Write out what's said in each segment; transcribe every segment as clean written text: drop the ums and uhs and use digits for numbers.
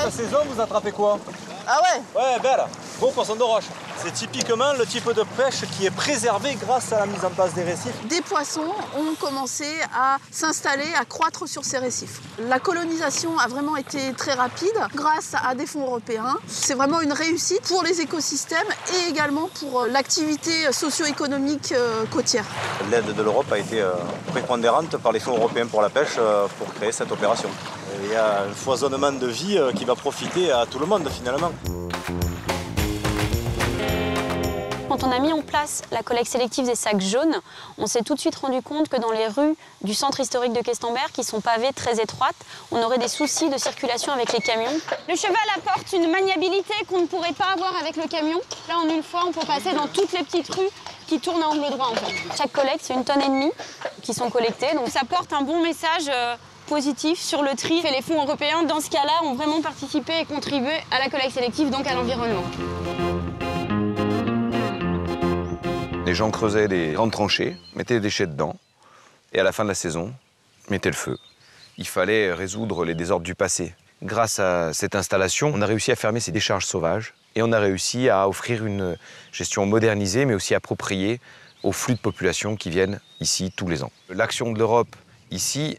la saison, vous attrapez quoi? Ah ouais? Ouais, belle. Gros poisson de roche. C'est typiquement le type de pêche qui est préservé grâce à la mise en place des récifs. Des poissons ont commencé à s'installer, à croître sur ces récifs. La colonisation a vraiment été très rapide grâce à des fonds européens. C'est vraiment une réussite pour les écosystèmes et également pour l'activité socio-économique côtière. L'aide de l'Europe a été prépondérante par les fonds européens pour la pêche pour créer cette opération. Il y a un foisonnement de vie qui va profiter à tout le monde finalement. Quand on a mis en place la collecte sélective des sacs jaunes, on s'est tout de suite rendu compte que dans les rues du centre historique de Questembert, qui sont pavées très étroites, on aurait des soucis de circulation avec les camions. Le cheval apporte une maniabilité qu'on ne pourrait pas avoir avec le camion. Là, en une fois, on peut passer dans toutes les petites rues qui tournent à angle droit, en fait. Chaque collecte, c'est 1,5 tonnes qui sont collectées. Donc ça porte un bon message positif sur le tri. Et les fonds européens, dans ce cas-là, ont vraiment participé et contribué à la collecte sélective, donc à l'environnement. Les gens creusaient des grandes tranchées, mettaient des déchets dedans, et à la fin de la saison, mettaient le feu. Il fallait résoudre les désordres du passé. Grâce à cette installation, on a réussi à fermer ces décharges sauvages, et on a réussi à offrir une gestion modernisée, mais aussi appropriée aux flux de population qui viennent ici tous les ans. L'action de l'Europe ici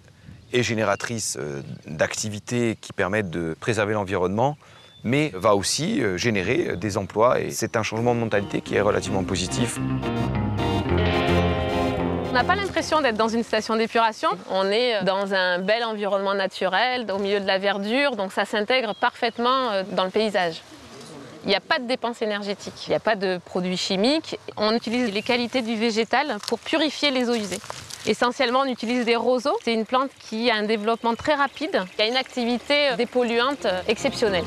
est génératrice d'activités qui permettent de préserver l'environnement, mais va aussi générer des emplois. Et c'est un changement de mentalité qui est relativement positif. On n'a pas l'impression d'être dans une station d'épuration. On est dans un bel environnement naturel, au milieu de la verdure, donc ça s'intègre parfaitement dans le paysage. Il n'y a pas de dépenses énergétiques, il n'y a pas de produits chimiques. On utilise les qualités du végétal pour purifier les eaux usées. Essentiellement, on utilise des roseaux. C'est une plante qui a un développement très rapide. Il y a une activité dépolluante exceptionnelle.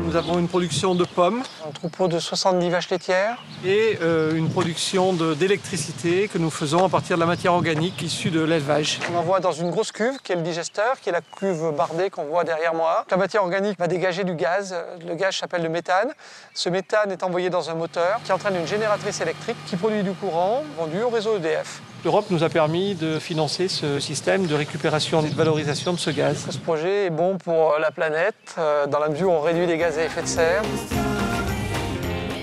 Nous avons une production de pommes, un troupeau de 70 vaches laitières et une production d'électricité que nous faisons à partir de la matière organique issue de l'élevage. On envoie dans une grosse cuve qui est le digesteur, qui est la cuve bardée qu'on voit derrière moi. La matière organique va dégager du gaz. Le gaz s'appelle le méthane. Ce méthane est envoyé dans un moteur qui entraîne une génératrice électrique qui produit du courant vendu au réseau EDF. L'Europe nous a permis de financer ce système de récupération et de valorisation de ce gaz. Ce projet est bon pour la planète, dans la mesure où on réduit les gaz à effet de serre.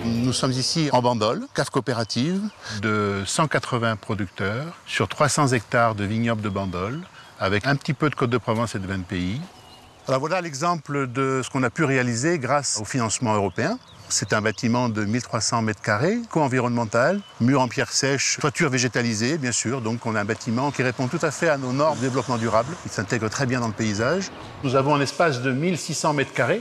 Nous sommes ici en Bandol, cave coopérative de 180 producteurs sur 300 hectares de vignobles de Bandol, avec un petit peu de Côte-de-Provence et de 20 pays. Alors voilà l'exemple de ce qu'on a pu réaliser grâce au financement européen. C'est un bâtiment de 1300 mètres carrés, co-environnemental, mur en pierre sèche, toiture végétalisée, bien sûr. Donc on a un bâtiment qui répond tout à fait à nos normes de développement durable. Il s'intègre très bien dans le paysage. Nous avons un espace de 1600 mètres carrés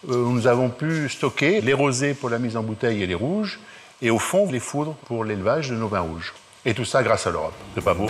où nous avons pu stocker les rosés pour la mise en bouteille et les rouges, et au fond, les foudres pour l'élevage de nos vins rouges. Et tout ça grâce à l'Europe. C'est pas beau ?